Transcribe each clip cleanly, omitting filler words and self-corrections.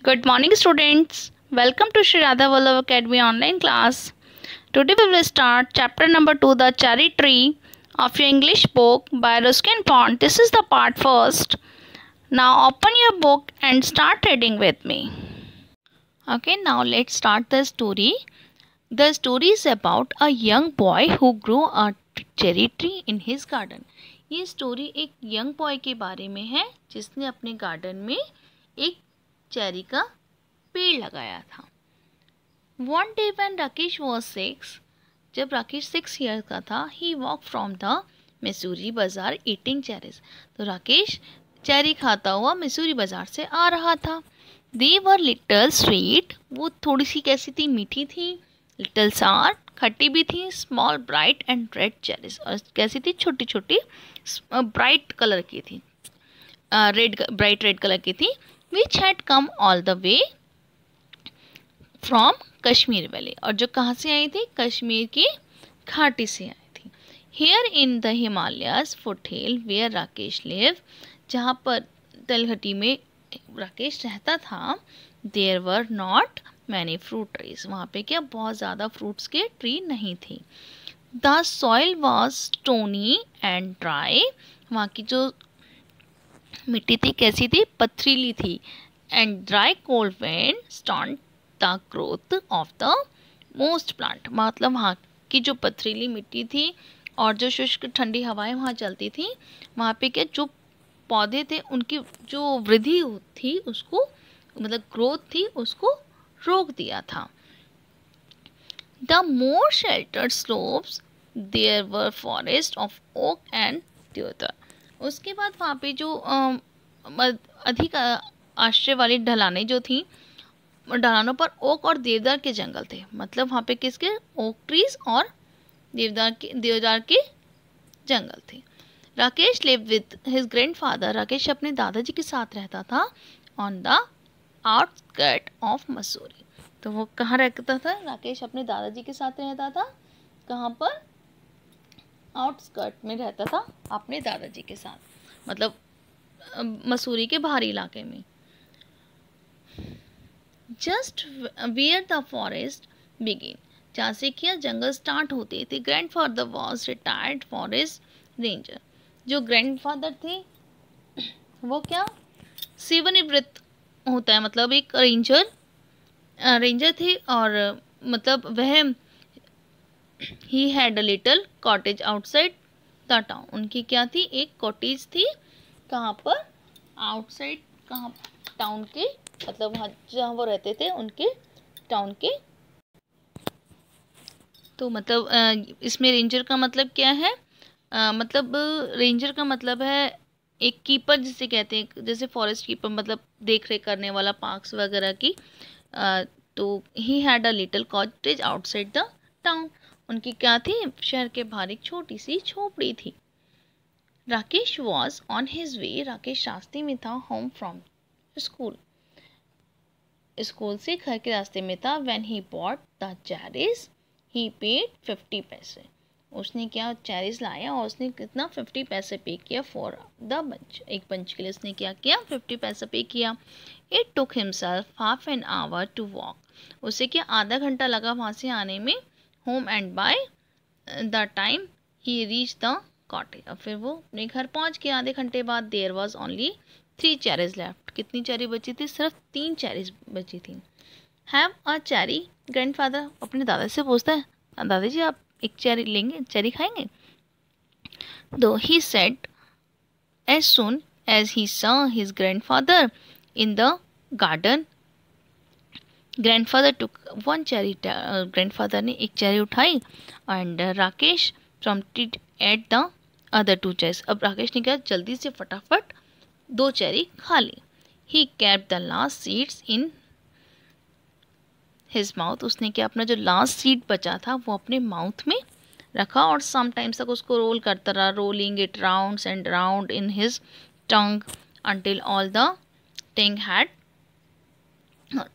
Good morning, students. Welcome to Shri Radha Vallabh Academy online class. Today we will start chapter number 2, The Cherry Tree of your English book by Ruskin Pond. This is the part first. Now open your book and start reading with me. Okay, now let's start the story. The story is about a young boy who grew a cherry tree in his garden. ये story एक young boy के बारे में है जिसने अपने garden में एक चेरी का पेड़ लगाया था. One day when Rakesh was 6, जब राकेश 6 ईयर का था, he walked from the Missouri बाजार eating cherries. तो राकेश चेरी खाता हुआ मिसूरी बाजार से आ रहा था. They were little sweet, वो थोड़ी सी कैसी थी, मीठी थी. Little sour, खट्टी भी थी. Small bright and red cherries, और कैसी थी, छोटी छोटी ब्राइट कलर की थी, ब्राइट रेड कलर की थी. Which had come all the way from Kashmir valley, और जो कहाँ से आई थी, कश्मीर की घाटी से आई थी. Here in the Himalayas foothill where Rakesh live, जहाँ पर तलघटी में राकेश रहता था, there were not many fruit trees, वहाँ पे क्या बहुत ज़्यादा फ्रूट्स के ट्री नहीं थी. The soil was stony and dry, वहाँ की जो मिट्टी थी कैसी थी, पथरीली थी. And dry cold wind stunted the growth of the most plant, मतलब वहाँ की जो पथरीली मिट्टी थी और जो शुष्क ठंडी हवाएं वहाँ चलती थी, वहाँ पे क्या जो पौधे थे उनकी जो वृद्धि थी उसको, मतलब ग्रोथ थी उसको रोक दिया था. The more sheltered slopes there were forests of oak and deodar. उसके बाद वहाँ पे जो अधिक आश्रय वाली ढलानें जो थी, ढलानों पर ओक और देवदार के जंगल थे. मतलब वहाँ पे किसके, ओक ट्रीज और देवदार के जंगल थे. Rakesh live with his grandfather, Rakesh अपने दादाजी के साथ रहता था. On the outskirt of Mussoorie, तो वो कहाँ रहता था, राकेश अपने दादाजी के साथ रहता था. कहाँ पर, आउटस्कर्ट में रहता था अपने दादाजी के साथ, मतलब मसूरी के बाहरी इलाके में. Just where the forest begin, जहाँ से क्या जंगल स्टार्ट होते थे. Grandfather was retired forest ranger, जो ग्रैंडफादर थे वो क्या सेवानिवृत्त होता है, मतलब एक रेंजर थे. और मतलब वह he had a little cottage outside the town, उनकी क्या थी, एक कॉटेज थी. कहाँ पर, आउटसाइड, कहाँ, टाउन के, मतलब वहाँ जहाँ वो रहते थे उनके टाउन के. तो मतलब इसमें रेंजर का मतलब क्या है, मतलब रेंजर का मतलब है एक कीपर जिसे कहते हैं, जैसे फॉरेस्ट कीपर मतलब देख रेख करने वाला पार्क्स वगैरह की. तो he had a little cottage outside the town, उनकी क्या थी, शहर के बाहर एक छोटी सी झोपड़ी थी. Rakesh was on his way, Rakesh रास्ते में था. होम फ्रॉम स्कूल, स्कूल से घर के रास्ते में था. When he bought the cherries he paid 50 पैसे, उसने क्या चेरीज लाया और उसने कितना 50 पैसे पे किया. फॉर द बंच, एक बंच के लिए उसने क्या किया, 50 पैसे पे किया. It took himself half an hour to walk, उसे क्या आधा घंटा लगा वहाँ से आने में. Home and by the time he reach the cottage, और फिर वो अपने घर पहुँच गया आधे घंटे बाद. There was only 3 cherries left, कितनी चेरी बची थी, सिर्फ 3 चेरीज बची थी. हैव अ चेरी, ग्रैंडफादर अपने दादा से पूछता है, दादाजी आप एक चेरी लेंगे, चेरी खाएंगे. दो he said as soon as he saw his grandfather in the garden. Grandfather took 1 cherry, grandfather ने एक चेरी उठाई. And Rakesh prompted at the other 2 cherries, अब राकेश ने क्या जल्दी से फटाफट 2 चेरी खा ली. He kept the last seeds in his mouth, उसने क्या अपना जो लास्ट सीड बचा था वो अपने माउथ में रखा और समटाइम्स तक उसको रोल करता रहा. Rolling it rounds and round in his tongue until all the tongue had.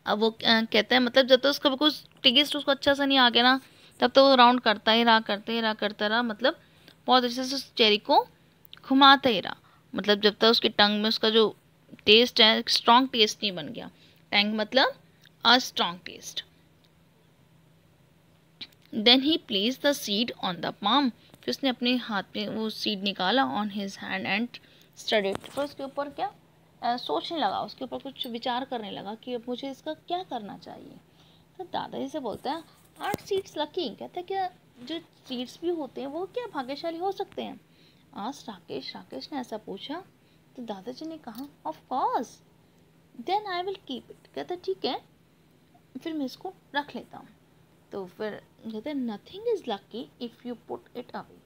अब वो कहता है, मतलब जब तक उसका कुछ टेस्ट उसको अच्छा सा नहीं आ गया ना, तब तो वो राउंड करता ही रहा, करता रहा, मतलब बहुत अच्छे से उस चेरी को घुमाता ही रहा. मतलब जब तक उसके टंग में उसका जो टेस्ट है, स्ट्रॉन्ग टेस्ट नहीं बन गया. टैंग मतलब a strong taste. Then he place the seed on the palm, फिर उसने अपने हाथ में वो सीड निकाला on his hand and studied, फिर उसके ऊपर क्या सोचने लगा, उसके ऊपर कुछ विचार करने लगा कि अब मुझे इसका क्या करना चाहिए। तो दादाजी से बोलता है आर्ट सीड्स लकी, कहते हैं क्या जो सीड्स भी होते हैं वो क्या भाग्यशाली हो सकते हैं। आज राकेश ने ऐसा पूछा, तो दादाजी ने कहा of course, then I will keep it, कहता ठीक है फिर मैं इसको रख लेता हूँ। तो फिर कहते हैं nothing is lucky if you put it away,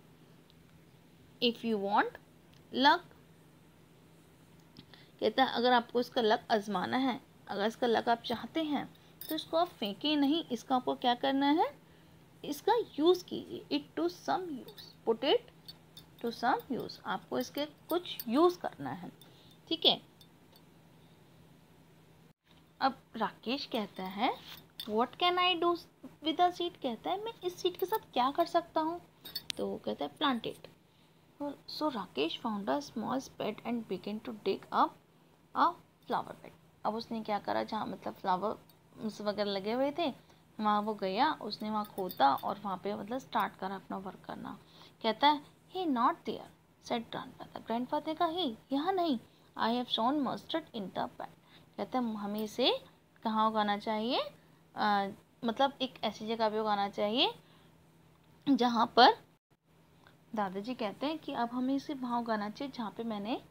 if you want luck, कहता है अगर आपको इसका लक आजमाना है, अगर इसका लक आप चाहते हैं तो इसको आप फेंके नहीं, इसका आपको क्या करना है, इसका यूज़ कीजिए, it to some use, put it to some use, आपको इसके कुछ यूज़ करना है, ठीक है। अब राकेश कहता है what can I do with a seed, कहता है मैं इस सीड के साथ क्या कर सकता हूँ, तो कहता है plant it. So Rakesh found a small spade and begin to dig up a flower bed. अब उसने क्या करा, जहाँ मतलब फ्लावर्स वगैरह लगे हुए थे वहाँ वो गया, उसने वहाँ खोदा और वहाँ पे मतलब स्टार्ट करा अपना वर्क करना। कहता है he not there said grandfather, grandfather का ही यहाँ नहीं, I have sown mustard in the bed, कहता है हमें इसे कहाँ उगाना चाहिए, मतलब एक ऐसी जगह पे उगाना चाहिए जहाँ पर, दादाजी कहते हैं कि अब हमें इसे वहाँ उगाना चाहिए जहाँ पे मैंने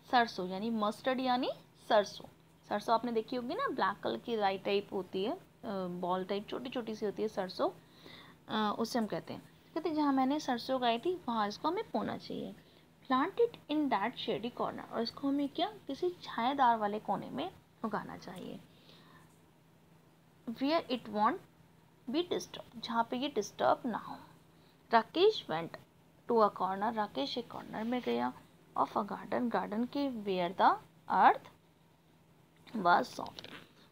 सरसों यानी मस्टर्ड यानी सरसों, सरसों आपने देखी होगी ना, ब्लैक कलर की राई टाइप होती है, बॉल टाइप छोटी छोटी सी होती है सरसों, उससे हम कहते हैं जहाँ मैंने सरसों उगाई थी वहाँ इसको हमें बोना चाहिए। Plant it in that shady corner, और इसको हमें क्या किसी छायादार वाले कोने में उगाना चाहिए। Where it won't be disturb, जहाँ पे ये डिस्टर्ब ना हो। Rakesh went to a corner, Rakesh एक कॉर्नर में गया ऑफ अ गार्डन, गार्डन के where the earth was soft.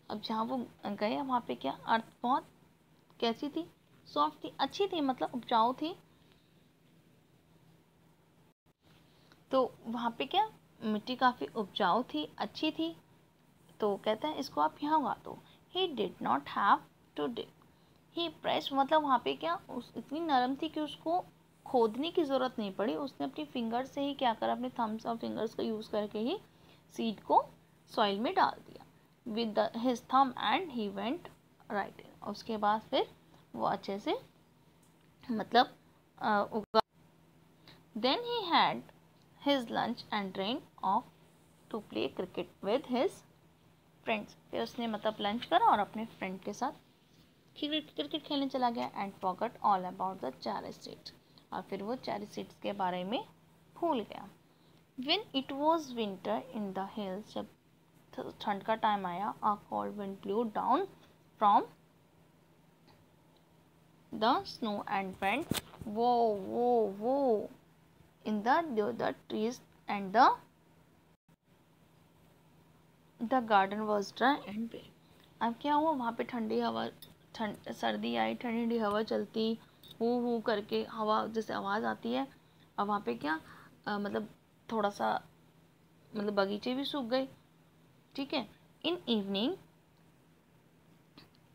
अब जहाँ वो गया वहाँ पे क्या अर्थ बहुत कैसी थी, सॉफ्ट थी, अच्छी थी, मतलब उपजाऊ थी। तो वहाँ पे क्या मिट्टी काफ़ी उपजाऊ थी, अच्छी थी, तो कहता है इसको आप यहाँ उगा दो। He did not have to dig, he press, मतलब वहाँ पे क्या उस इतनी नरम थी कि उसको खोदने की ज़रूरत नहीं पड़ी, उसने अपनी फिंगर से ही क्या करा, अपने थम्स और फिंगर्स का यूज़ करके ही सीड को सॉइल में डाल दिया with his thumb and he went right in, उसके बाद फिर वो अच्छे से मतलब उगा। Then he had his lunch and ran off to play cricket with his friends, फिर उसने मतलब लंच करा और अपने फ्रेंड के साथ क्रिकेट खेलने चला गया and forgot all about the cherry seeds, और फिर वो चेरी सीड्स के बारे में भूल गया। When it was winter in the hills, जब ठंड का टाइम आया, a cold wind blew down from the snow and went whoo in the trees and the garden was dry and wet. अब क्या हुआ, वहाँ पे ठंडी हवा, ठंड सर्दी आई, ठंडी हवा चलती, हू करके हवा जैसे आवाज़ आती है। अब वहाँ पे क्या मतलब थोड़ा सा मतलब बगीचे भी सूख गए, ठीक है। इन इवनिंग,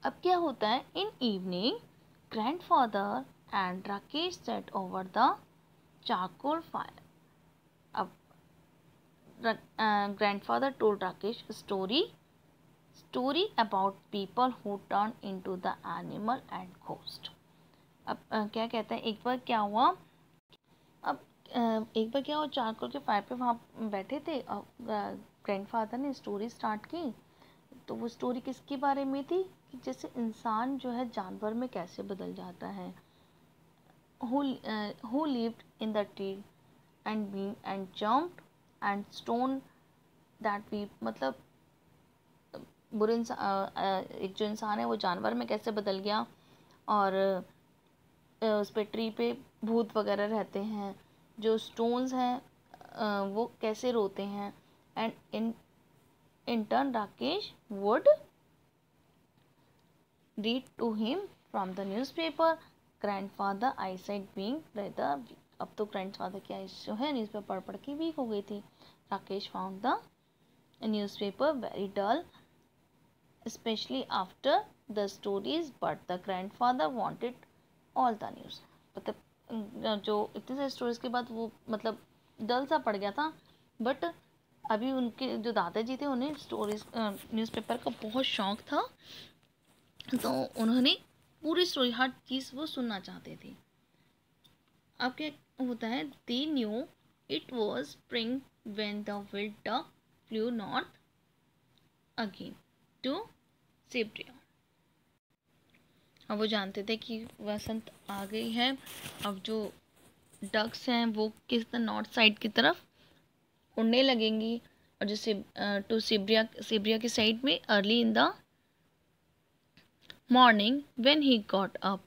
अब क्या होता है, in evening grandfather and Rakesh set over the charcoal fire. अब grandfather told Rakesh a story about people who turned into the animal and ghost। अब क्या कहते हैं, एक बार क्या हुआ, अब एक बार क्या हुआ, चारकोल के फायर पे वहाँ बैठे थे, ग्रैंडफादर ने स्टोरी स्टार्ट की। तो वो स्टोरी किसके बारे में थी कि जैसे इंसान जो है जानवर में कैसे बदल जाता है। who lived in the tree and beam and jumped and stone that we, मतलब बुरे एक जो इंसान है वो जानवर में कैसे बदल गया, और उस पे ट्री पे भूत वगैरह रहते हैं, जो स्टोन्स हैं वो कैसे रोते हैं। And in turn Rakesh would read to him from the newspaper, grandfather eyesight being rather weak। अब तो ग्रैंडफादर की आइज जो है न्यूज़पेपर पढ़ के वीक हो गई थी। Rakesh found the newspaper very dull, especially after the stories but the grandfather wanted all the news. मतलब जो इतने सारे स्टोरीज के बाद वो मतलब डल सा पड़ गया था, बट अभी उनके जो दादाजी थे उन्हें स्टोरीज न्यूज़पेपर का बहुत शौक था, तो उन्होंने पूरी स्टोरी हर चीज़ वो सुनना चाहते थे। अब क्या होता है, they knew it was spring when the wild duck flew north again to Siberia. अब वो जानते थे कि वसंत आ गई है, अब जो डक्स हैं वो किस नॉर्थ साइड की तरफ उड़ने लगेंगी, और जैसे टू सिब्रिया की साइड में early in the morning when he got up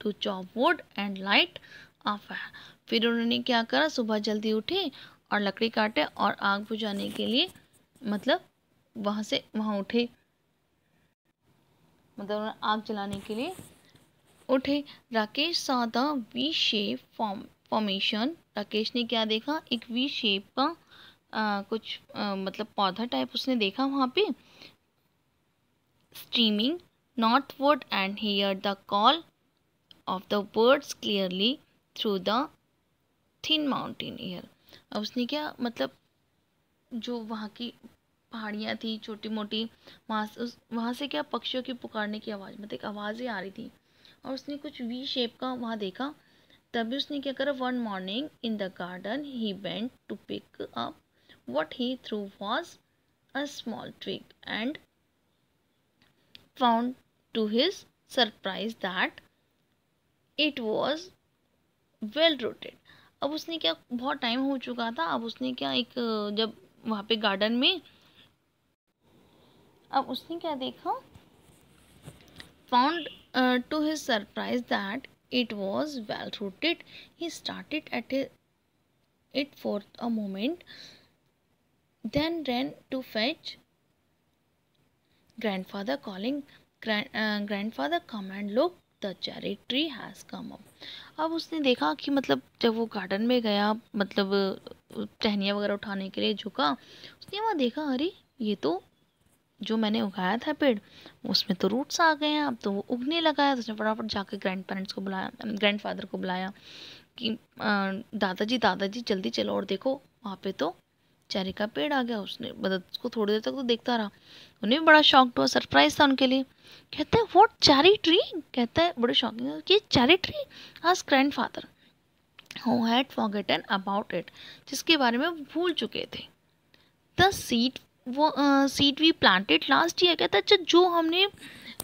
to chop wood and light a fire. फिर उन्होंने क्या करा, सुबह जल्दी उठे और लकड़ी काटे और आग बुझाने के लिए मतलब वहाँ उठे, मतलब उन्होंने आग जलाने के लिए उठे। Rakesh saw the V shape formation. Rakesh ने क्या देखा, एक वी शेप का कुछ मतलब पौधा टाइप उसने देखा वहाँ पे, streaming northward and here the call of the birds clearly through the thin mountain air. अब उसने क्या मतलब जो वहाँ की पहाड़ियाँ थी छोटी मोटी, वहाँ से क्या पक्षियों की पुकारने की आवाज़, मतलब एक आवाज़ें आ रही थी, और उसने कुछ वी शेप का वहाँ देखा। तभी उसने क्या करा, one morning in the garden he went to pick up what he thought was a small twig and found to his surprise that it was well rooted. अब उसने क्या, बहुत टाइम हो चुका था, अब उसने क्या एक जब वहाँ पे गार्डन में, अब उसने क्या देखा, found to his surprise that it was well rooted. He started at it for a moment, then ran to fetch grandfather, calling grandfather come and look, the cherry tree has come up. अब उसने देखा कि मतलब जब वो garden में गया, मतलब टहनियाँ वगैरह उठाने के लिए झुका, उसने वहाँ देखा अरे ये तो जो मैंने उगाया था पेड़ उसमें तो रूट्स आ गए हैं, अब तो वो उगने लगा है। तो उसने फटाफट जाकर ग्रैंडफादर को बुलाया कि दादाजी जल्दी चलो और देखो वहाँ पे तो चेरी का पेड़ आ गया। उसने मतलब उसको थोड़ी देर तक तो देखता रहा, उन्हें भी बड़ा शॉक हुआ, सरप्राइज था उनके लिए। कहते हैं व्हाट चेरी ट्री, कहता है बड़े शॉकिंग कि चेरी ट्री, आज grandfather who had forgotten about it, जिसके बारे में भूल चुके थे। द सीड, वो seed we planted last year, कहता है अच्छा जो हमने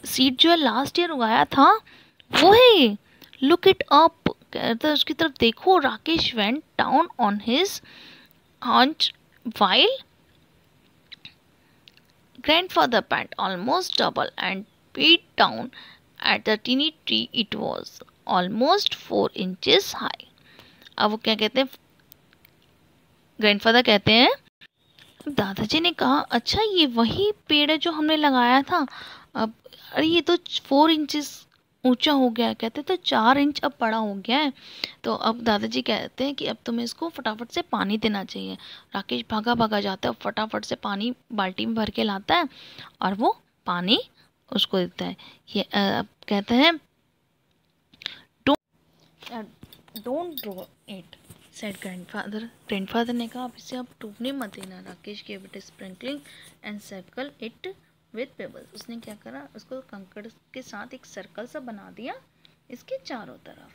सीड जो है लास्ट ईयर उगाया था वो है, लुक इट अप, कहता है उसकी तरफ देखो। Rakesh went down on his hunch while grandfather bent almost double and beat down at the teeny tree. It was almost 4 inches high. अब वो क्या कहते हैं, ग्रैंडफादर कहते हैं, दादाजी ने कहा अच्छा ये वही पेड़ है जो हमने लगाया था, अब अरे ये तो 4 इंचेस ऊंचा हो गया है, कहते तो 4 इंच अब बड़ा हो गया है। तो अब दादाजी कहते हैं कि अब तुम्हें इसको फटाफट से पानी देना चाहिए। राकेश भागा भागा जाता है, फटाफट से पानी बाल्टी में भर के लाता है और वो पानी उसको देता है। ये कहते हैं don't draw it said grandfather. Grandfather ने कहा अब इसे आप डूबने मत देना। राकेश के बेटे sprinkling and circle it with pebbles. उसने क्या करा, उसको कंकड़ के साथ एक सर्कल सा बना दिया इसके चारों तरफ।